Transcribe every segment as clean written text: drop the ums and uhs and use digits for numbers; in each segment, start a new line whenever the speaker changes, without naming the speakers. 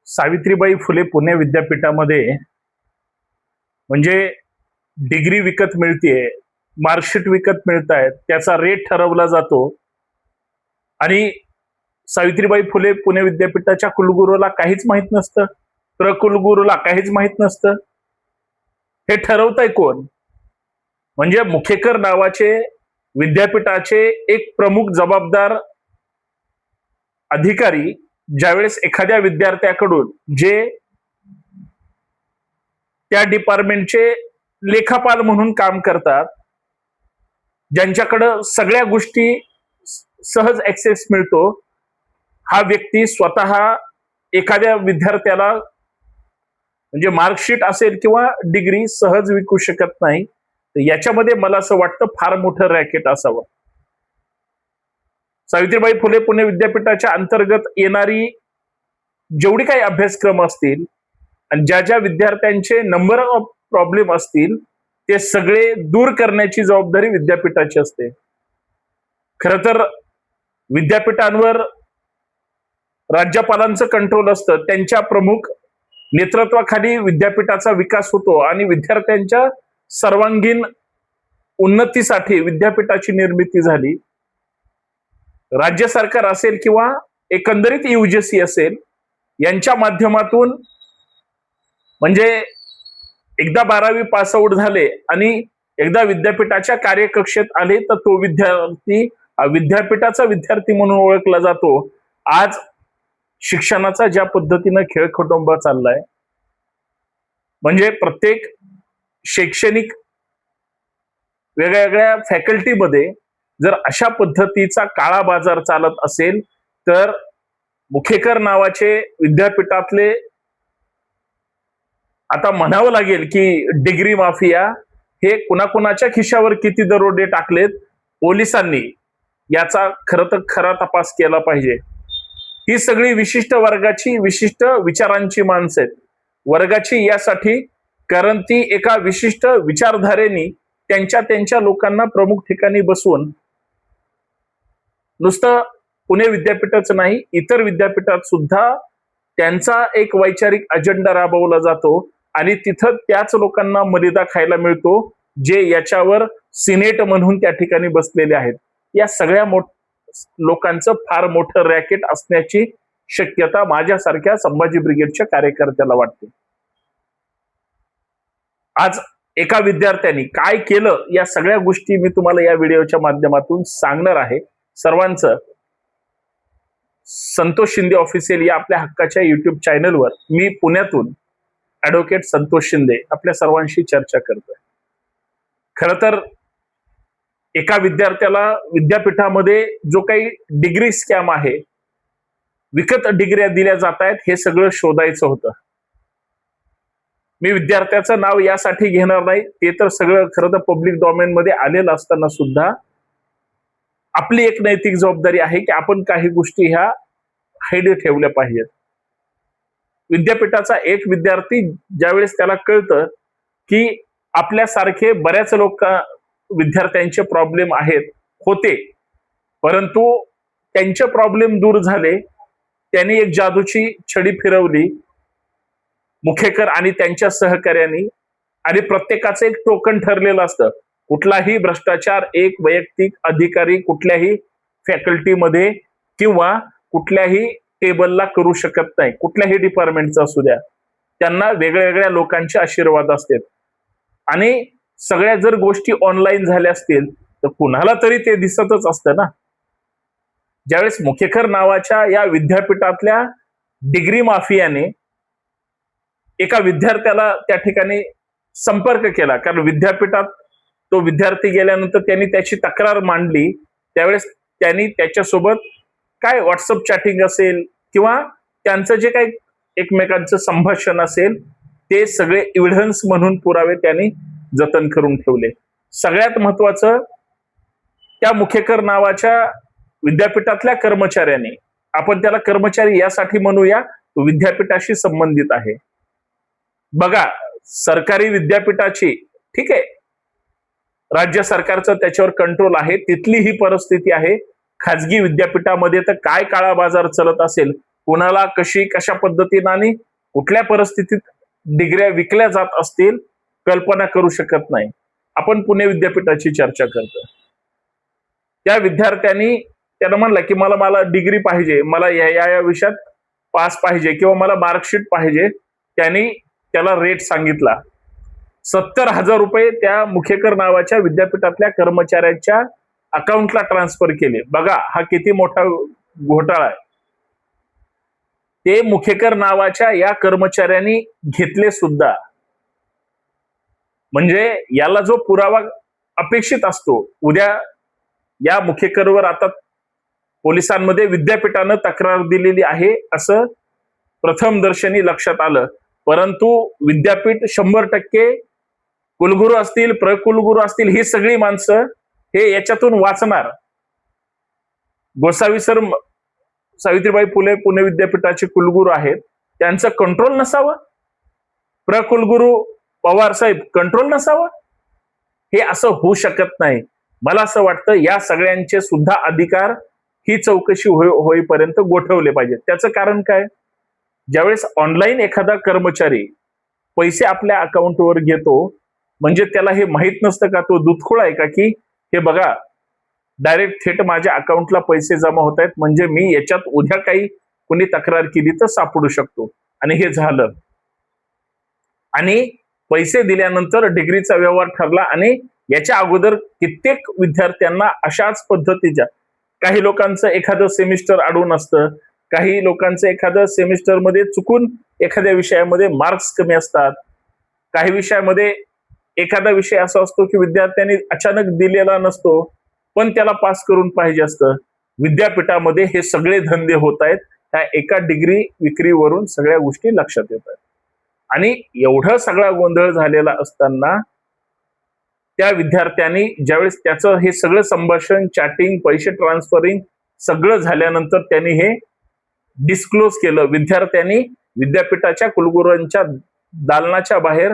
सावित्रीबाई फुले पुणे विद्यापीठामध्ये म्हणजे डिग्री विकत मिळतीये, मार्कशीट विकत मिळत आहेत, त्याचा रेट ठरवला जातो आणि सावित्रीबाई फुले पुणे विद्यापीठाच्या कुलगुरूला काहीच माहित नसतं, प्रकुलगुरूला काहीच माहित नसतं. हे ठरवतंय कोण? म्हणजे मुखेकर नावाचे विद्यापीठाचे एक प्रमुख जबाबदार अधिकारी ज्यावेळेस एखाद्या विद्यार्थ्याकडून जे त्या डिपार्टमेंटचे लेखापाल म्हणून काम करतात, ज्यांच्याकडे सगळ्या गोष्टी सहज ऍक्सेस मिळतो, हा व्यक्ती स्वतः एखाद्या विद्यार्थ्याला म्हणजे मार्कशीट असेल किंवा डिग्री सहज विकू शकत नाही. तर याच्यामध्ये मला असं वाटतं फार मोठं रॅकेट असावं. सावित्रीबाई फुले पुणे विद्यापीठाच्या अंतर्गत येणारी जेवढी काही अभ्यासक्रम असतील आणि ज्या ज्या विद्यार्थ्यांचे नंबर ऑफ प्रॉब्लेम असतील ते सगळे दूर करण्याची जबाबदारी विद्यापीठाची असते. खर तर विद्यापीठांवर राज्यपालांचं कंट्रोल असतं, त्यांच्या प्रमुख नेतृत्वाखाली विद्यापीठाचा विकास होतो आणि विद्यार्थ्यांच्या सर्वांगीण उन्नतीसाठी विद्यापीठाची निर्मिती झाली. राज्य सरकार असेल किंवा एकंदरीत यूजीसी असेल यांच्या माध्यमातून म्हणजे एकदा 12वी पास आउट झाले आणि एकदा विद्यापीठाच्या कार्यकक्षेत आले तर तो विद्यार्थी विद्यापीठाचा विद्यार्थी म्हणून ओळखला जातो. आज शिक्षणाचा ज्या पद्धतीनं खेळखोटंबा चाललाय, म्हणजे प्रत्येक शैक्षणिक वेगवेगळ्या फॅकल्टीमध्ये जर अशा पद्धतीचा काळा बाजार चालत असेल तर मुखेकर नावाचे विद्यापीठातले आता म्हणावं लागेल की डिग्री माफिया हे कुणाकुणाच्या खिशावर किती दरोडे टाकलेत, पोलिसांनी याचा खरा तपास केला पाहिजे. ही सगळी विशिष्ट वर्गाची विशिष्ट विचारांची माणसं आहेत. वर्गाची यासाठी कारण ती एका विशिष्ट विचारधारेने त्यांच्या लोकांना प्रमुख ठिकाणी बसवून नुसतं पुणे विद्यापीठाच नाही इतर विद्यापीठात सुद्धा त्यांचा एक वैचारिक अजेंडा राबवला जातो आणि तिथं त्याच लोकांना मर्यादा खायला मिळतो जे याच्यावर सिनेट म्हणून त्या ठिकाणी बसलेले आहेत. या सगळ्या लोकांचं फार मोठं रॅकेट असण्याची शक्यता माझ्यासारख्या संभाजी ब्रिगेडच्या कार्यकर्त्याला वाटते. आज एका विद्यार्थ्यांनी काय केलं या सगळ्या गोष्टी मी तुम्हाला या व्हिडिओच्या माध्यमातून सांगणार आहे. सर्वांचं संतोष शिंदे ऑफिशियल या आपल्या हक्काच्या युट्यूब चॅनलवर मी पुण्यातून ऍडव्होकेट संतोष शिंदे आपल्या सर्वांशी चर्चा करतोय. खरं तर एका विद्यार्थ्याला विद्यापीठामध्ये जो काही डिग्री स्कॅम आहे, विकत डिग्र्या दिल्या जात आहेत, हे सगळं शोधायचं होतं. मी विद्यार्थ्याचं नाव यासाठी घेणार नाही, ते तर सगळं खरं तर पब्लिक डोमेन मध्ये आलेलं असताना सुद्धा आपली एक नैतिक जबाबदारी आहे की आपण काही गोष्टी ह्या हाईड ठेवल्या पाहिजेत. विद्यापीठाचा एक विद्यार्थी ज्यावेळेस त्याला कळतं की आपल्यासारखे बऱ्याच विद्यार्थ्यांचे प्रॉब्लेम होते, परंतु त्यांचे प्रॉब्लेम दूर झाले, त्यांनी एक जादूची छडी फिरवली मुखेकर आणि त्यांच्या सहकार्यांनी आणि प्रत्येकाचं एक टोकन ठरलेलं असतं. कुठलाही भ्रष्टाचार एक वैयक्तिक अधिकारी कुठल्याही फॅकल्टीमध्ये किंवा कुठल्याही टेबलला करू शकत नाही, कुठल्याही डिपार्टमेंटचा असू द्या. त्यांना वेगळ्या लोकांचे आशीर्वाद असतात आणि सगळ्या जर गोष्टी ऑनलाईन झाल्या असतील तर कुणाला तरी ते दिसतच असतं ना. ज्यावेळेस मुखेकर नावाच्या या विद्यापीठातल्या डिग्री माफियाने एका विद्यार्थ्याला त्या ठिकाणी संपर्क केला, कारण विद्यापीठात तो विद्यार्थी गेल्यानंतर त्यांनी त्याची तक्रार मांडली, त्यावेळेस त्यांनी त्याच्यासोबत काय व्हॉट्सअप चॅटिंग असेल किंवा त्यांचं जे काही एकमेकांचं संभाषण असेल ते सगळे एव्हिडन्स म्हणून पुरावे त्यांनी जतन करून ठेवले. सगळ्यात महत्वाचं, त्या मुखेकर नावाच्या विद्यापीठातल्या कर्मचाऱ्यांनी, आपण त्याला कर्मचारी यासाठी म्हणूया, तो विद्यापीठाशी संबंधित आहे. बघा, सरकारी विद्यापीठाची ठीक आहे, राज्य सरकारचं त्याच्यावर कंट्रोल आहे, तिथली ही परिस्थिती आहे. खाजगी विद्यापीठामध्ये तर काय काळा बाजार चालत असेल कोणाला कशा पद्धतीने आणि कुठल्या परिस्थितीत डिग्र्या विकल्या जात असतील कल्पना करू शकत नाही. आपण पुणे विद्यापीठाची चर्चा करतो. त्या विद्यार्थ्यांनी त्यानं म्हणलं की मला डिग्री पाहिजे, मला या विषयात पास पाहिजे किंवा मला मार्कशीट पाहिजे. त्यांनी त्याला रेट सांगितला. 70,000 रुपये त्या मुखेकर नावाच्या विद्यापीठातल्या कर्मचाऱ्याच्या अकाउंटला ट्रान्सफर केले. बघा हा किती मोठा घोटाळा आहे. ते मुखेकर नावाच्या या कर्मचाऱ्यांनी घेतले सुद्धा. म्हणजे याला जो पुरावा अपेक्षित असतो, उद्या या मुखेकरवर आता पोलिसांमध्ये विद्यापीठानं तक्रार दिलेली आहे असं प्रथमदर्शनी लक्षात आलं. परंतु विद्यापीठ 100% कुलगुरू असतील, प्रकुलगुरू असतील, ही सगळी माणसं हे याच्यातून वाचणार. गोसावी सर सावित्रीबाई फुले पुणे विद्यापीठाचे कुलगुरू आहेत, त्यांचं कंट्रोल नसावं? प्रकुलगुरू पवार साहेब कंट्रोल नसावं? हे असं होऊ शकत नाही. मला असं वाटतं या सगळ्यांचे सुद्धा अधिकार ही चौकशी होईपर्यंत गोठवले पाहिजेत. त्याचं कारण काय? ज्यावेळेस ऑनलाईन एखादा कर्मचारी पैसे आपल्या अकाउंटवर घेतो, म्हणजे त्याला हे माहित नसतं का तो दूधखोळ आहे का, की हे बघा डायरेक्ट थेट माझ्या अकाउंटला पैसे जमा होत आहेत, म्हणजे मी याच्यात उद्या काही कोणी तक्रार केली तर सापडू शकतो. आणि हे झालं. आणि पैसे दिल्यानंतर डिग्रीचा व्यवहार ठरला. आणि याच्या अगोदर कित्येक विद्यार्थ्यांना अशाच पद्धतीच्या, काही लोकांचं एखादं सेमिस्टर अडवून असतं, काही लोकांचं एखादं सेमिस्टरमध्ये चुकून एखाद्या विषयामध्ये मार्क्स कमी असतात, काही विषयामध्ये एखादा विषय असा असतो की विद्यार्थ्यांनी अचानक दिलेला नसतो पण त्याला पास करून पाहिजे असतं. विद्यापीठामध्ये हे सगळे धंदे होत आहेत. ह्या एका डिग्री विक्रीवरून सगळ्या गोष्टी लक्षात येत आहेत. आणि एवढा सगळा गोंधळ झालेला असताना त्या विद्यार्थ्यांनी ज्यावेळेस त्याचं हे सगळं संभाषण, चॅटिंग, पैसे ट्रान्सफरिंग सगळं झाल्यानंतर त्यांनी हे डिस्क्लोज केलं. विद्यार्थ्यांनी विद्यापीठाच्या कुलगुरूंच्या दालनाच्या बाहेर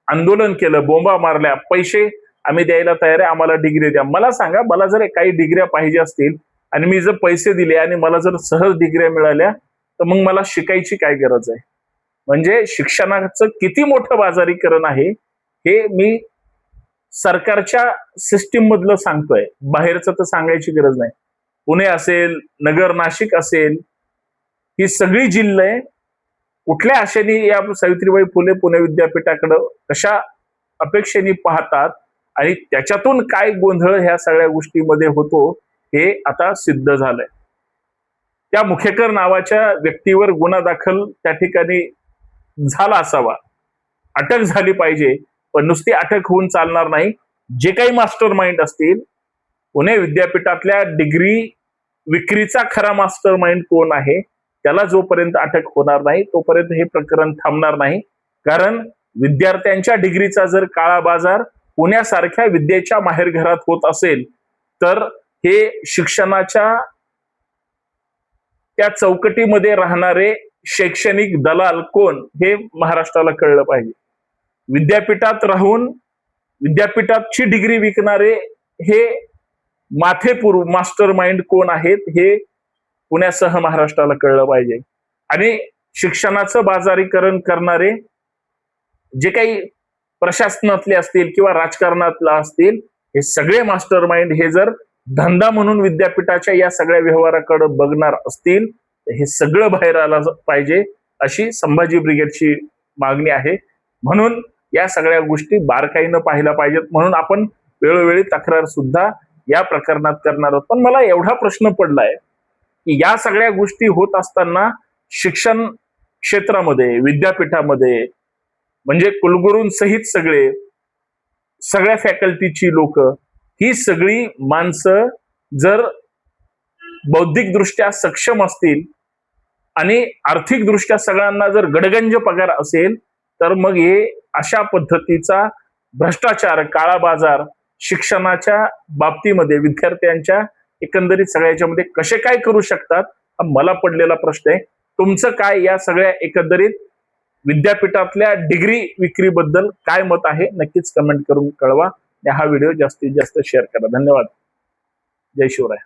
आंदोलन केलं, बोंबा मारल्या, पैसे आम्ही द्यायला तयार आहे, आम्हाला डिग्री द्या. मला सांगा, मला जर काही डिग्र्या पाहिजे असतील आणि मी जर पैसे दिले आणि मला जर सहज डिग्र्या मिळाल्या तर मग मला शिकायची काय गरज आहे? म्हणजे शिक्षणाचं किती मोठं बाजारीकरण आहे हे मी सरकारच्या सिस्टीम मधलं सांगतोय, बाहेरचं तर सांगायची गरज नाही. पुणे असेल, नगर, नाशिक असेल, ही सगळी जिल्हे कुठल्या आशेने या सावित्रीबाई फुले पुणे विद्यापीठाकडे कशा अपेक्षेने पाहतात आणि त्याच्यातून काय गोंधळ ह्या सगळ्या गोष्टीमध्ये होतो हे आता सिद्ध झालंय. त्या मुखेकर नावाच्या व्यक्तीवर गुन्हा दाखल त्या ठिकाणी झाला असावा, अटक झाली पाहिजे. पण नुसती अटक होऊन चालणार नाही. जे काही मास्टर माइंड असतील, पुणे विद्यापीठातल्या डिग्री विक्रीचा खरा मास्टर माइंड कोण आहे त्याला जोपर्यंत अटक होणार नाही तोपर्यंत हे प्रकरण थांबणार नाही. कारण विद्यार्थ्यांच्या डिग्रीचा जर काळा बाजार पुण्यासारख्या विद्येच्या माहेरघरात होत असेल तर हे शिक्षणाच्या त्या चौकटीमध्ये राहणारे शैक्षणिक दलाल कोण हे महाराष्ट्राला कळलं पाहिजे. विद्यापीठात राहून विद्यापीठाची डिग्री विकणारे हे माथेपूर्व मास्टर माइंड कोण आहेत हे पुण्यासह महाराष्ट्राला कळलं पाहिजे. आणि शिक्षणाचं बाजारीकरण करणारे जे काही प्रशासनातले असतील किंवा राजकारणातले असतील, हे सगळे मास्टर माइंड हे जर धंदा म्हणून विद्यापीठाच्या या सगळ्या व्यवहाराकडे बघणार असतील तर हे सगळं बाहेर आलं पाहिजे अशी संभाजी ब्रिगेडची मागणी आहे. म्हणून या सगळ्या गोष्टी बारकाईनं पाहिल्या पाहिजेत. म्हणून आपण वेळोवेळी तक्रार सुद्धा या प्रकरणात करणार आहोत. पण मला एवढा प्रश्न पडलाय की या सगळ्या गोष्टी होत असताना शिक्षण क्षेत्रामध्ये, विद्यापीठामध्ये, म्हणजे कुलगुरूंसहित सगळ्या फॅकल्टीची लोक, ही सगळी माणसं जर बौद्धिकदृष्ट्या सक्षम असतील आणि आर्थिकदृष्ट्या सगळ्यांना जर गडगंज पगार असेल तर मग हे अशा पद्धतीचा भ्रष्टाचार, काळा बाजार शिक्षणाच्या बाबतीमध्ये विद्यार्थ्यांच्या एकंदरीत सगळ्याच्यामध्ये कसे काय करू शकतात हा मला पडलेला प्रश्न आहे. तुमचं काय या सगळ्या एकंदरीत विद्यापीठातल्या डिग्री विक्रीबद्दल काय मत आहे नक्कीच कमेंट करून कळवा. हा व्हिडिओ जास्तीत जास्त शेअर करा. धन्यवाद. जय शिवराय.